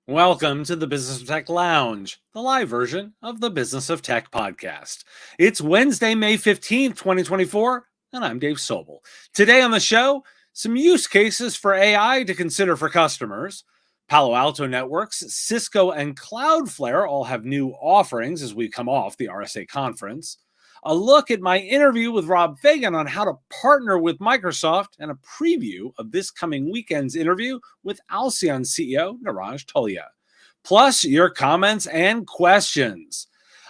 Welcome to the Business of Tech Lounge, the live version of the Business of Tech podcast. It's Wednesday, May 15th, 2024, and I'm Dave Sobel. Today on the show, some use cases for AI to consider for customers. Palo Alto Networks, Cisco, and Cloudflare all have new offerings as we come off the RSA conference. A look at my interview with Rob Fagan on how to partner with Microsoft, and a preview of this coming weekend's interview with Alcyon CEO Niraj Tolia. Plus, your comments and questions.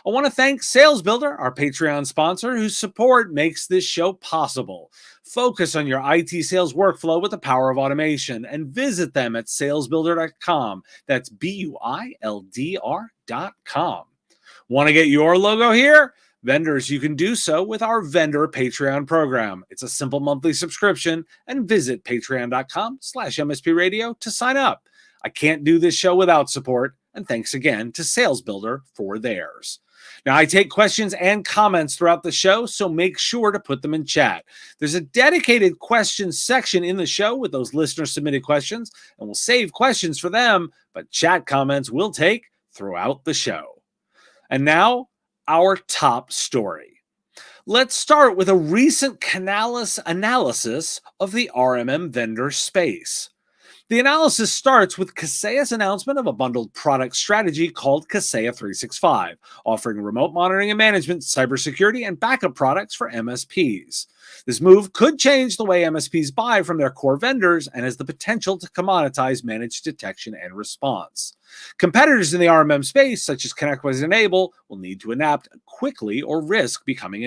I want to thank Sales Builder, our Patreon sponsor, whose support makes this show possible. Focus on your IT sales workflow with the power of automation and visit them at salesbuilder.com. That's BUILDR.com. Want to get your logo here? Vendors, you can do so with our vendor Patreon program. It's a simple monthly subscription, and visit patreon.com/MSP Radio to sign up. I can't do this show without support, and thanks again to Sales Builder for theirs. Now, I take questions and comments throughout the show, so make sure to put them in chat. There's a dedicated questions section in the show with those listener-submitted questions, and we'll save questions for them, but chat comments we'll take throughout the show. And now, our top story. Let's start with a recent Canalys analysis of the RMM vendor space. The analysis starts with Kaseya's announcement of a bundled product strategy called Kaseya 365, offering remote monitoring and management, cybersecurity, and backup products for MSPs. This move could change the way MSPs buy from their core vendors and has the potential to commoditize managed detection and response. Competitors in the RMM space, such as ConnectWise and Enable, will need to adapt quickly or risk becoming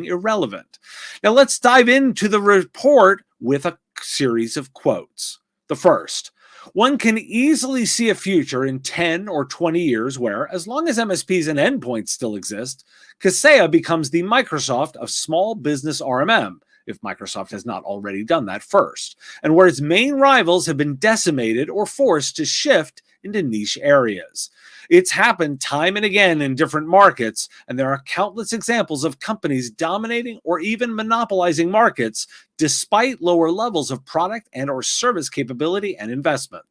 irrelevant. Now let's dive into the report with a series of quotes. The first: one can easily see a future in 10 or 20 years where, as long as MSPs and endpoints still exist, Kaseya becomes the Microsoft of small business RMM, if Microsoft has not already done that first, and where its main rivals have been decimated or forced to shift into niche areas. It's happened time and again in different markets, and there are countless examples of companies dominating or even monopolizing markets despite lower levels of product and or service capability and investment.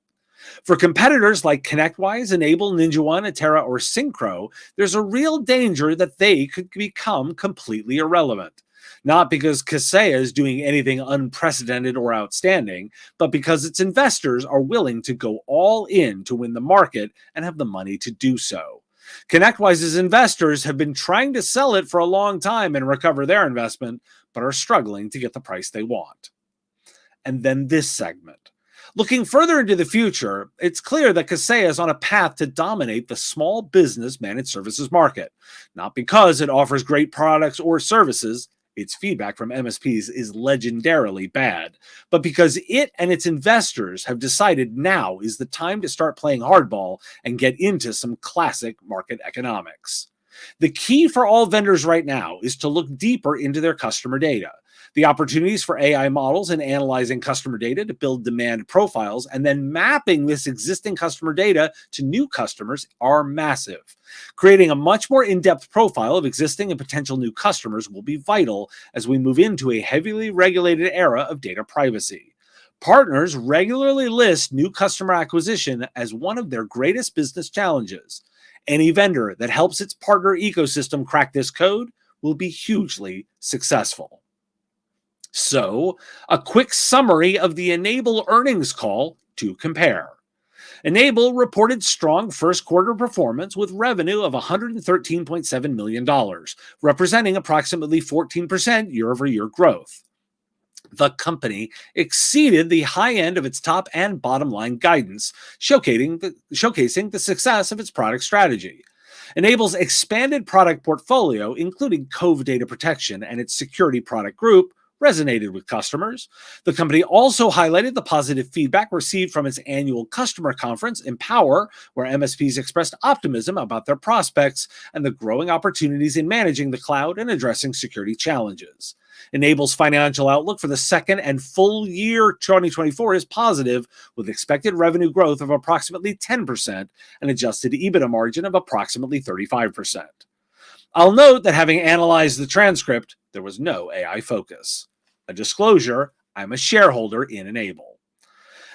For competitors like ConnectWise, Enable, NinjaOne, Atera, or Synchro, there's a real danger that they could become completely irrelevant. Not because Kaseya is doing anything unprecedented or outstanding, but because its investors are willing to go all in to win the market and have the money to do so. ConnectWise's investors have been trying to sell it for a long time and recover their investment, but are struggling to get the price they want. And then this segment. Looking further into the future, it's clear that Kaseya is on a path to dominate the small business managed services market, not because it offers great products or services. Its feedback from MSPs is legendarily bad, but because it and its investors have decided now is the time to start playing hardball and get into some classic market economics. The key for all vendors right now is to look deeper into their customer data. The opportunities for AI models in analyzing customer data to build demand profiles and then mapping this existing customer data to new customers are massive. Creating a much more in-depth profile of existing and potential new customers will be vital as we move into a heavily regulated era of data privacy. Partners regularly list new customer acquisition as one of their greatest business challenges. Any vendor that helps its partner ecosystem crack this code will be hugely successful. So, a quick summary of the Enable earnings call to compare. Enable reported strong first quarter performance with revenue of $113.7 million, representing approximately 14% year-over-year growth. The company exceeded the high end of its top and bottom line guidance, showcasing the success of its product strategy. Enable's expanded product portfolio, including Cove Data Protection and its security product group, resonated with customers. The company also highlighted the positive feedback received from its annual customer conference, Empower, where MSPs expressed optimism about their prospects and the growing opportunities in managing the cloud and addressing security challenges. Enable's financial outlook for the second and full year 2024 is positive, with expected revenue growth of approximately 10% and adjusted EBITDA margin of approximately 35%. I'll note that having analyzed the transcript, there was no AI focus. A disclosure: I'm a shareholder in Enable.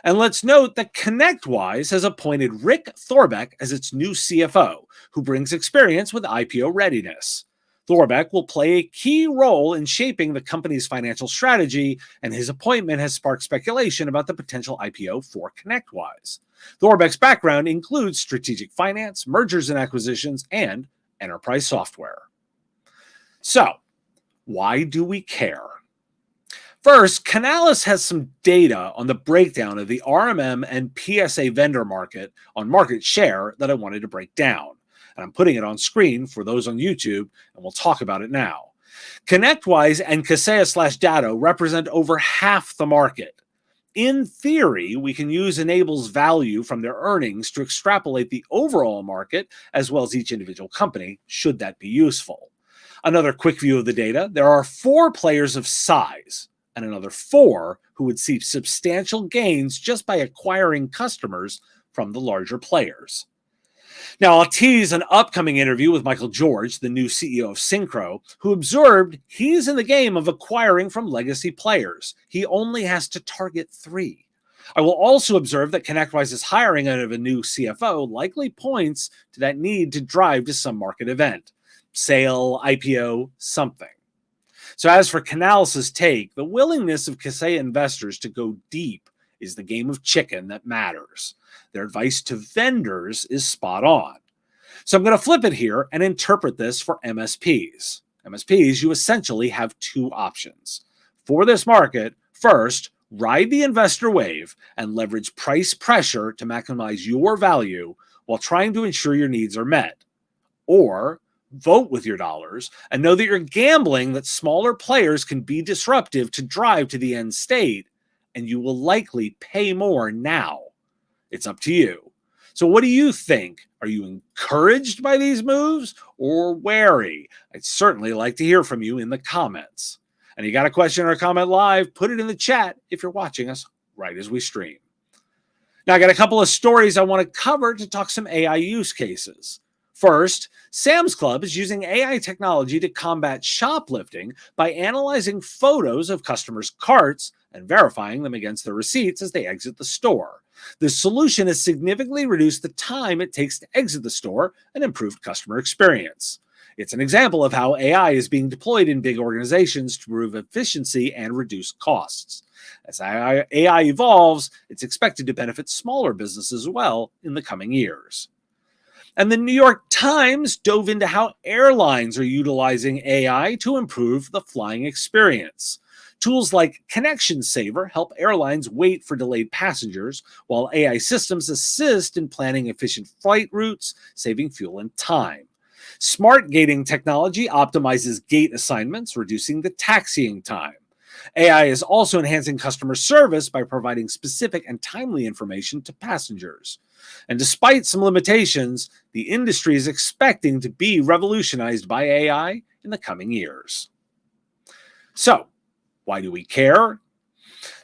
And let's note that ConnectWise has appointed Rick Thorbeck as its new CFO, who brings experience with IPO readiness. Thorbeck will play a key role in shaping the company's financial strategy, and his appointment has sparked speculation about the potential IPO for ConnectWise. Thorbeck's background includes strategic finance, mergers and acquisitions, and enterprise software. So, why do we care? First, Canalys has some data on the breakdown of the RMM and PSA vendor market on market share that I wanted to break down. And I'm putting it on screen for those on YouTube, and we'll talk about it now. ConnectWise and Kaseya/Datto represent over half the market. In theory, we can use Enable's value from their earnings to extrapolate the overall market as well as each individual company, should that be useful. Another quick view of the data, there are 4 players of size, and another 4 who would see substantial gains just by acquiring customers from the larger players. Now, I'll tease an upcoming interview with Michael George, the new CEO of Synchro, who observed he's in the game of acquiring from legacy players. He only has to target 3. I will also observe that ConnectWise's hiring out of a new CFO likely points to that need to drive to some market event. Sale, IPO, something. So as for Canalys' take, the willingness of Kaseya investors to go deep is the game of chicken that matters. Their advice to vendors is spot on. So I'm going to flip it here and interpret this for MSPs. MSPs, you essentially have 2 options. For this market, first, ride the investor wave and leverage price pressure to maximize your value while trying to ensure your needs are met. Or vote with your dollars and know that you're gambling that smaller players can be disruptive to drive to the end state, and you will likely pay more now. It's up to you. So what do you think? Are you encouraged by these moves or wary? I'd certainly like to hear from you in the comments. And you got a question or a comment live, put it in the chat if you're watching us right as we stream. Now, I got a couple of stories I want to cover to talk some AI use cases. First, Sam's Club is using AI technology to combat shoplifting by analyzing photos of customers' carts and verifying them against their receipts as they exit the store. This solution has significantly reduced the time it takes to exit the store and improved customer experience. It's an example of how AI is being deployed in big organizations to improve efficiency and reduce costs. As AI evolves, it's expected to benefit smaller businesses as well in the coming years. And the New York Times dove into how airlines are utilizing AI to improve the flying experience. Tools like Connection Saver help airlines wait for delayed passengers, while AI systems assist in planning efficient flight routes, saving fuel and time. Smart gating technology optimizes gate assignments, reducing the taxiing time. AI is also enhancing customer service by providing specific and timely information to passengers. And despite some limitations, the industry is expecting to be revolutionized by AI in the coming years. So, why do we care?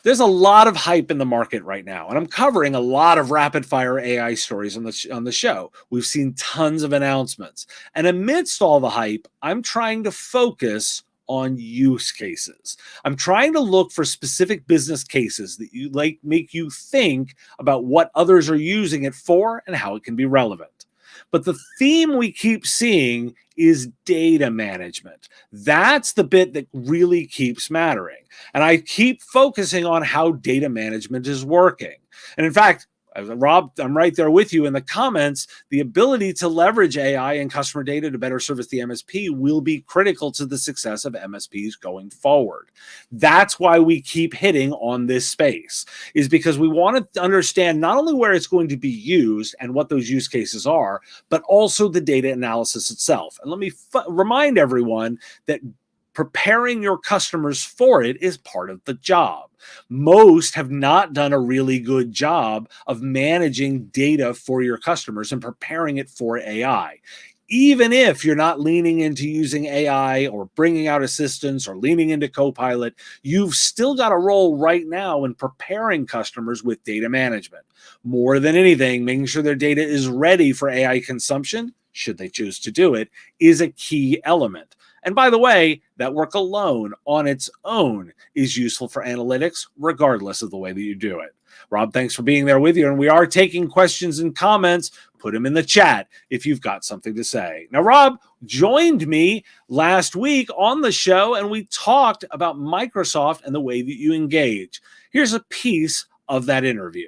There's a lot of hype in the market right now, and I'm covering a lot of rapid-fire AI stories on the show. We've seen tons of announcements. And amidst all the hype, I'm trying to focus on use cases. I'm trying to look for specific business cases that make you think about what others are using it for and how it can be relevant. But the theme we keep seeing is data management. That's the bit that really keeps mattering. And I keep focusing on how data management is working. And in fact, Rob, I'm right there with you in the comments. The ability to leverage AI and customer data to better service the MSP will be critical to the success of MSPs going forward. That's why we keep hitting on this space, is because we want to understand not only where it's going to be used and what those use cases are, but also the data analysis itself. And let me remind everyone that preparing your customers for it is part of the job. Most have not done a really good job of managing data for your customers and preparing it for AI. Even if you're not leaning into using AI or bringing out assistants or leaning into Copilot, you've still got a role right now in preparing customers with data management. More than anything, making sure their data is ready for AI consumption, should they choose to do it, is a key element. And by the way, that work alone on its own is useful for analytics, regardless of the way that you do it. Rob, thanks for being there with you. And we are taking questions and comments. Put them in the chat if you've got something to say. Now, Rob joined me last week on the show, and we talked about Microsoft and the way that you engage. Here's a piece of that interview.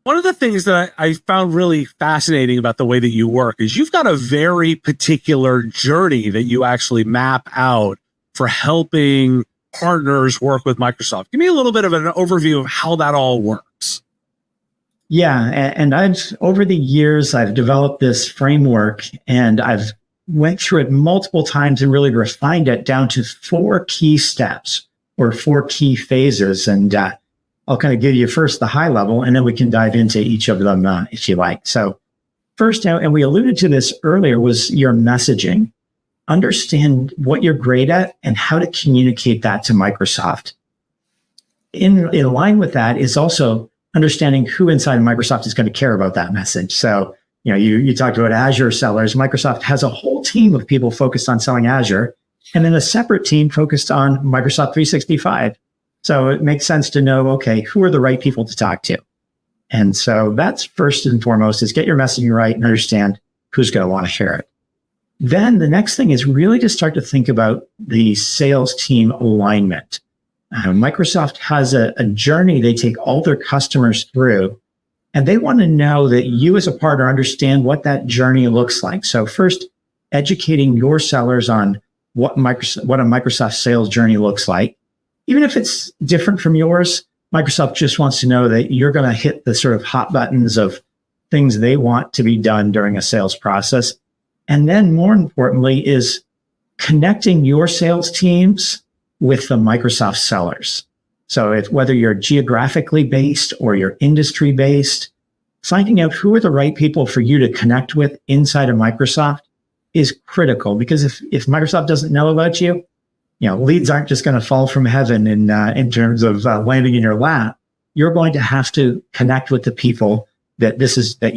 One of the things that I found really fascinating about the way that you work is you've got a very particular journey that you actually map out for helping partners work with Microsoft. Give me a little bit of an overview of how that all works. Yeah, and over the years, I've developed this framework, and I've went through it multiple times and really refined it down to 4 key steps or 4 key phases. And I'll kind of give you first the high level, and then we can dive into each of them if you like. So first, and we alluded to this earlier, was your messaging. Understand what you're great at and how to communicate that to Microsoft. In line with that is also understanding who inside of Microsoft is going to care about that message. So, you talked about Azure sellers. Microsoft has a whole team of people focused on selling Azure, and then a separate team focused on Microsoft 365. So it makes sense to know, okay, who are the right people to talk to? And so that's first and foremost, is get your messaging right and understand who's going to want to share it. Then the next thing is really to start to think about the sales team alignment. Microsoft has a journey they take all their customers through, and they want to know that you as a partner understand what that journey looks like. So first, educating your sellers on what a Microsoft sales journey looks like. Even if it's different from yours, Microsoft just wants to know that you're going to hit the sort of hot buttons of things they want to be done during a sales process. And then more importantly is connecting your sales teams with the Microsoft sellers. So whether you're geographically based or you're industry based, finding out who are the right people for you to connect with inside of Microsoft is critical, because if Microsoft doesn't know about you, leads aren't just going to fall from heaven in terms of landing in your lap. You're going to have to connect with the people that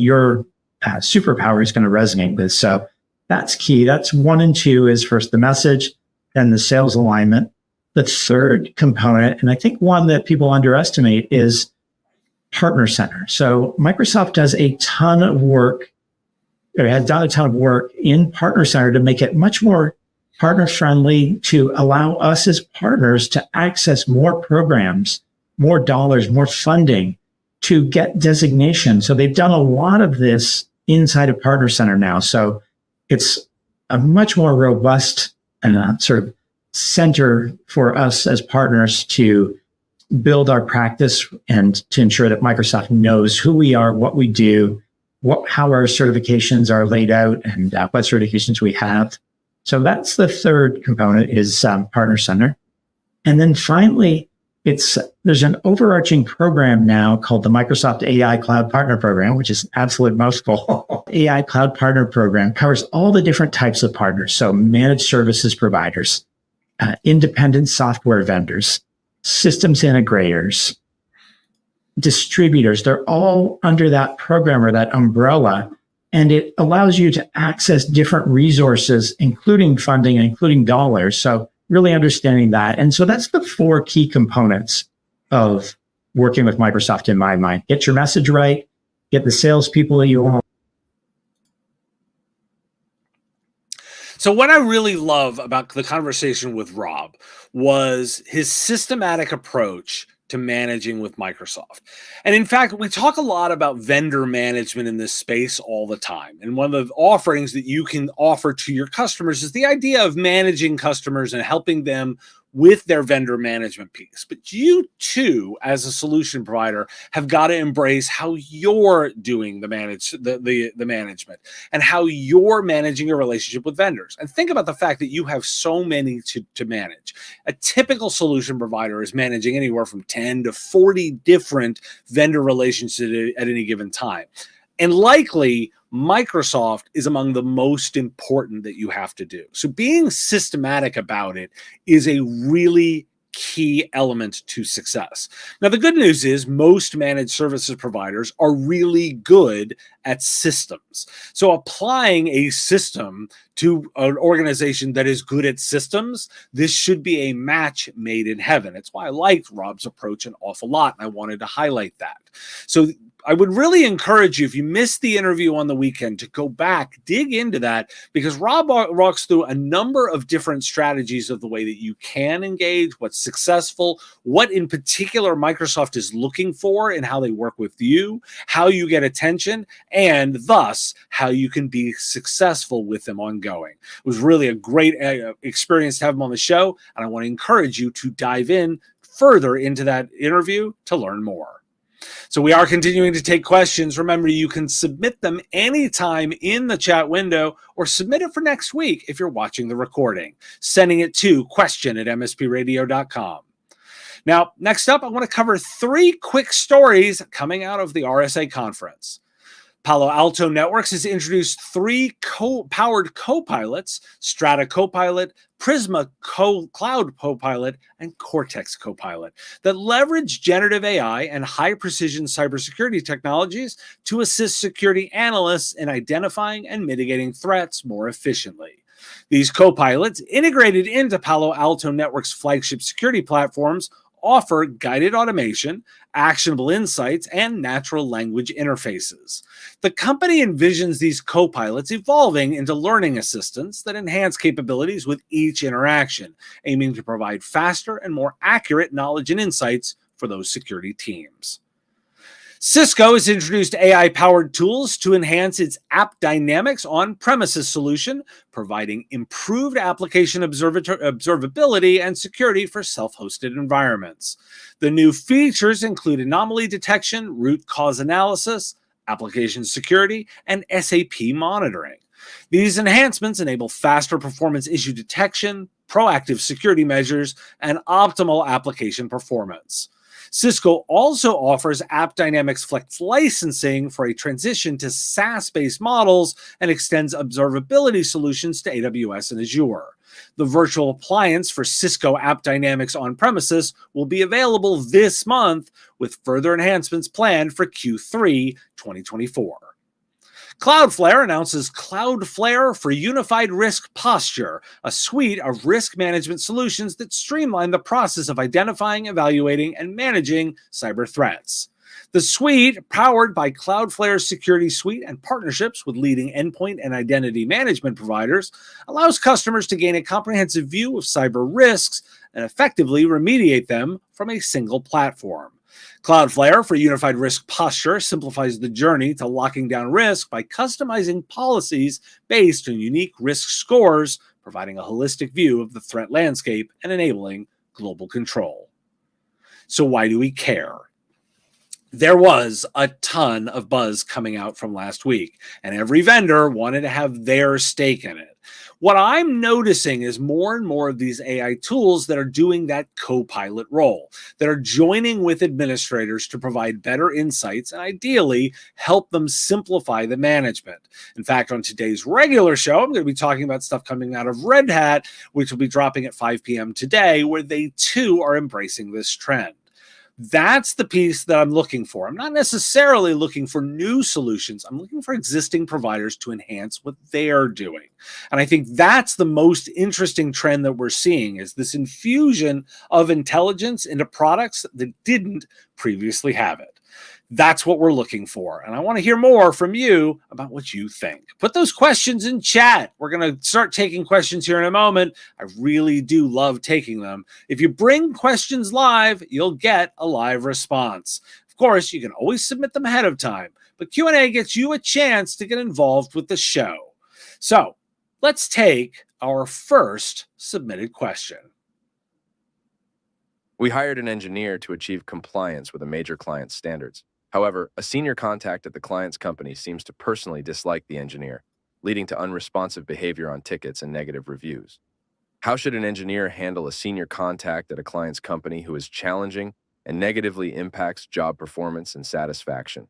your superpower is going to resonate with. So that's key. That's 1 and 2 is first the message, then the sales alignment. The third component, and I think one that people underestimate, is Partner Center. So Microsoft does a ton of work, or has done a ton of work in Partner Center to make it much more partner friendly, to allow us as partners to access more programs, more dollars, more funding to get designation. So they've done a lot of this inside of Partner Center now. So it's a much more robust and sort of center for us as partners to build our practice and to ensure that Microsoft knows who we are, what we do, how our certifications are laid out, and what certifications we have. So that's the third component, is Partner Center. And then finally, there's an overarching program now called the Microsoft AI Cloud Partner Program, which is absolute mouthful. AI Cloud Partner Program covers all the different types of partners. So managed services providers, independent software vendors, systems integrators, distributors. They're all under that program or that umbrella. And it allows you to access different resources, including funding, including dollars. So really understanding that. And so that's the 4 key components of working with Microsoft in my mind. Get your message right, get the salespeople that you want. So what I really love about the conversation with Rob was his systematic approach to managing with Microsoft. And in fact, we talk a lot about vendor management in this space all the time. And one of the offerings that you can offer to your customers is the idea of managing customers and helping them with their vendor management piece. But you too, as a solution provider, have got to embrace how you're doing the management and how you're managing your relationship with vendors. And think about the fact that you have so many to manage. A typical solution provider is managing anywhere from 10 to 40 different vendor relationships at any given time. And likely, Microsoft is among the most important that you have to do. So being systematic about it is a really key element to success. Now, the good news is most managed services providers are really good at systems. So applying a system to an organization that is good at systems, this should be a match made in heaven. It's why I liked Rob's approach an awful lot, and I wanted to highlight that. So I would really encourage you, if you missed the interview on the weekend, to go back, dig into that, because Rob walks through a number of different strategies of the way that you can engage, what's successful, what in particular Microsoft is looking for in how they work with you, how you get attention, and thus how you can be successful with them ongoing. It was really a great experience to have him on the show, and I want to encourage you to dive in further into that interview to learn more. So we are continuing to take questions. Remember, you can submit them anytime in the chat window, or submit it for next week if you're watching the recording, sending it to question@mspradio.com. Now, next up, I want to cover 3 quick stories coming out of the RSA conference. Palo Alto Networks has introduced 3 powered copilots: Strata Copilot, Prisma Cloud Copilot, and Cortex Copilot, that leverage generative AI and high-precision cybersecurity technologies to assist security analysts in identifying and mitigating threats more efficiently. These copilots, integrated into Palo Alto Networks' flagship security platforms, offer guided automation, actionable insights, and natural language interfaces. The company envisions these copilots evolving into learning assistants that enhance capabilities with each interaction, aiming to provide faster and more accurate knowledge and insights for those security teams. Cisco has introduced AI-powered tools to enhance its App Dynamics on-premises solution, providing improved application observability and security for self-hosted environments. The new features include anomaly detection, root cause analysis, application security, and SAP monitoring. These enhancements enable faster performance issue detection, proactive security measures, and optimal application performance. Cisco also offers App Dynamics Flex licensing for a transition to SaaS-based models, and extends observability solutions to AWS and Azure. The virtual appliance for Cisco App Dynamics on-premises will be available this month, with further enhancements planned for Q3 2024. Cloudflare announces Cloudflare for Unified Risk Posture, a suite of risk management solutions that streamline the process of identifying, evaluating, and managing cyber threats. The suite, powered by Cloudflare's Security Suite and partnerships with leading endpoint and identity management providers, allows customers to gain a comprehensive view of cyber risks and effectively remediate them from a single platform. Cloudflare for Unified Risk Posture simplifies the journey to locking down risk by customizing policies based on unique risk scores, providing a holistic view of the threat landscape and enabling global control. So why do we care? There was a ton of buzz coming out from last week, and every vendor wanted to have their stake in it. What I'm noticing is more and more of these AI tools that are doing that co-pilot role, that are joining with administrators to provide better insights and ideally help them simplify the management. In fact, on today's regular show, I'm going to be talking about stuff coming out of Red Hat, which will be dropping at 5 p.m. today, where they too are embracing this trend. That's the piece that I'm looking for. I'm not necessarily looking for new solutions. I'm looking for existing providers to enhance what they're doing. And I think that's the most interesting trend that we're seeing, is this infusion of intelligence into products that didn't previously have it. That's what we're looking for. And I want to hear more from you about what you think. Put those questions in chat. We're going to start taking questions here in a moment. I really do love taking them. If you bring questions live, you'll get a live response. Of course, you can always submit them ahead of time, but Q&A gets you a chance to get involved with the show. So let's take our first submitted question. We hired an engineer to achieve compliance with a major client's standards. However, a senior contact at the client's company seems to personally dislike the engineer, leading to unresponsive behavior on tickets and negative reviews. How should an engineer handle a senior contact at a client's company who is challenging and negatively impacts job performance and satisfaction?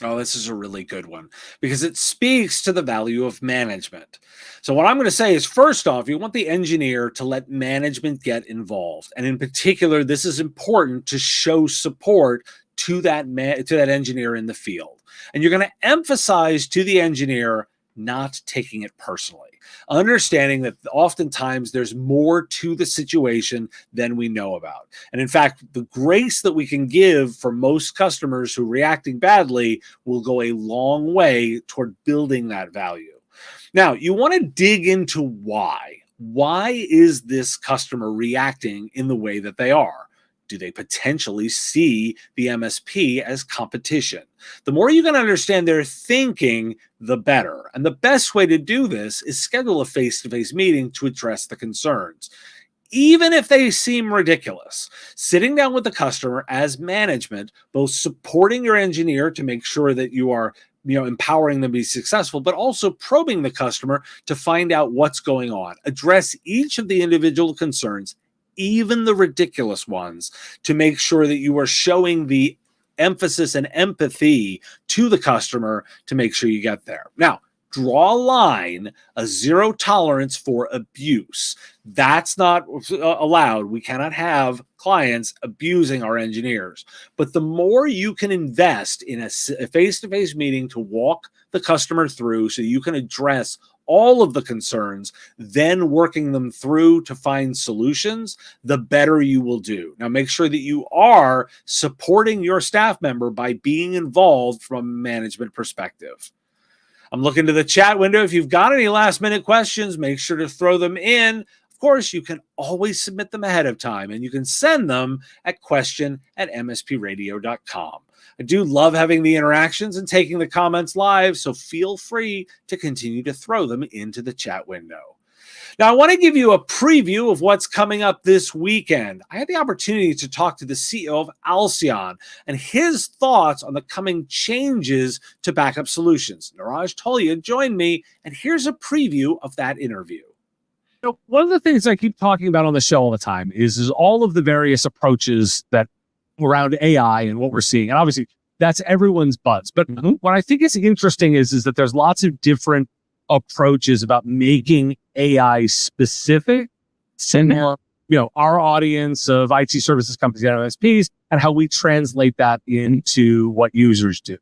Oh, this is a really good one, because it speaks to the value of management. So what I'm going to say is, first off, you want the engineer to let management get involved. And in particular, this is important to show support to that engineer in the field. And you're going to emphasize to the engineer not taking it personally. Understanding that oftentimes there's more to the situation than we know about. And in fact, the grace that we can give for most customers who are reacting badly will go a long way toward building that value. Now, you want to dig into why. Why is this customer reacting in the way that they are? Do they potentially see the MSP as competition? The more you can understand their thinking, the better. And the best way to do this is schedule a face-to-face meeting to address the concerns. Even if they seem ridiculous, sitting down with the customer as management, both supporting your engineer to make sure that you are empowering them to be successful, but also probing the customer to find out what's going on. Address each of the individual concerns, even the ridiculous ones, to make sure that you are showing the emphasis and empathy to the customer to make sure you get there. Now, draw a line, a zero tolerance for abuse. That's not allowed. We cannot have clients abusing our engineers. But the more you can invest in a face-to-face meeting to walk the customer through so you can address all of the concerns, then working them through to find solutions, the better you will do. Now, make sure that you are supporting your staff member by being involved from a management perspective. I'm looking to the chat window. If you've got any last minute questions, make sure to throw them in. Of course, you can always submit them ahead of time, and you can send them at question@mspradio.com. I do love having the interactions and taking the comments live, so feel free to continue to throw them into the chat window. Now, I want to give you a preview of what's coming up this weekend. I had the opportunity to talk to the CEO of Alcyon and his thoughts on the coming changes to backup solutions. Niraj Tolia joined me, and here's a preview of that interview. One of the things I keep talking about on the show all the time is all of the various approaches that around AI and what we're seeing. And obviously, that's everyone's buzz. But what I think is interesting is that there's lots of different approaches about making AI specific to our audience of IT services companies and MSPs, and how we translate that into what users do.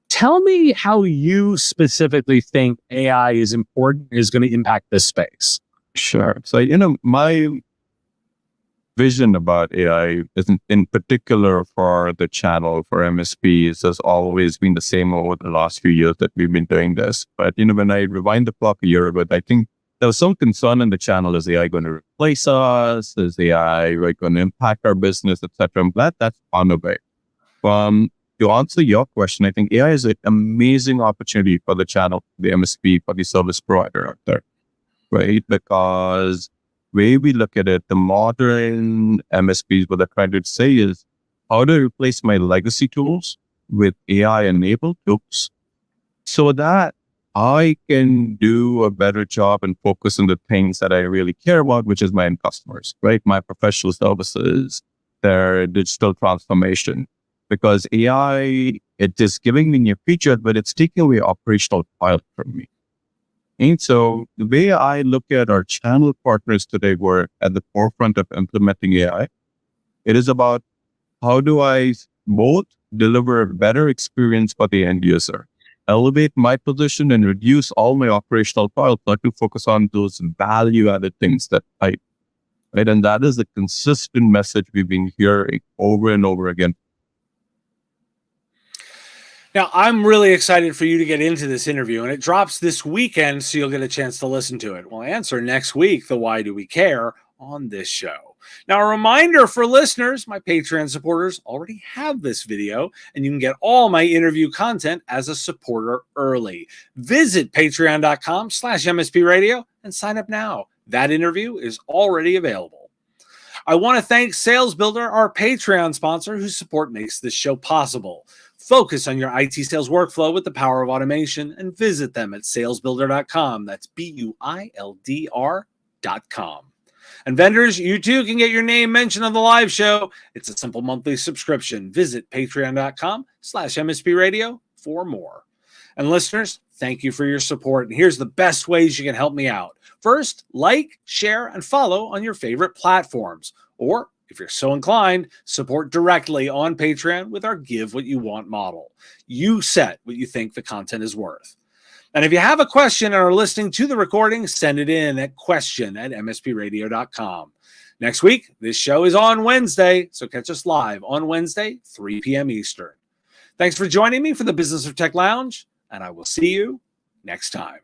Tell me how you specifically think AI is important, is going to impact this space. Sure. So, my vision about AI is in particular for the channel for MSPs has always been the same over the last few years that we've been doing this. But, when I rewind the clock a year ago, I think there was some concern in the channel. Is AI going to replace us? Is AI going to impact our business, etc.? I'm glad that's on the way. To answer your question, I think AI is an amazing opportunity for the channel, the MSP, for the service provider out there. Right? Because way we look at it, the modern MSPs, what they're trying to say is, how do I replace my legacy tools with AI-enabled tools so that I can do a better job and focus on the things that I really care about, which is my end customers, right? My professional services, their digital transformation. Because AI, it is giving me new features, but it's taking away operational toil from me. And so the way I look at our channel partners today, who are at the forefront of implementing AI, it is about how do I both deliver a better experience for the end user, elevate my position, and reduce all my operational toil, but to focus on those value-added things that right? And that is a consistent message we've been hearing over and over again. Now, I'm really excited for you to get into this interview, and it drops this weekend, so you'll get a chance to listen to it. We'll answer next week the why do we care on this show. Now, a reminder for listeners, my Patreon supporters already have this video, and you can get all my interview content as a supporter early. Visit patreon.com/MSP Radio and sign up now. That interview is already available. I want to thank Sales Builder, our Patreon sponsor, whose support makes this show possible. Focus on your IT sales workflow with the power of automation and visit them at salesbuilder.com. That's BUILDR.com. And vendors, you too can get your name mentioned on the live show. It's a simple monthly subscription. Visit patreon.com/MSP Radio for more. And listeners, thank you for your support. And here's the best ways you can help me out. First, like, share, and follow on your favorite platforms. Or if you're so inclined, support directly on Patreon with our Give What You Want model. You set what you think the content is worth. And if you have a question and are listening to the recording, send it in at question@mspradio.com. Next week, this show is on Wednesday, so catch us live on Wednesday, 3 p.m. Eastern. Thanks for joining me for the Business of Tech Lounge, and I will see you next time.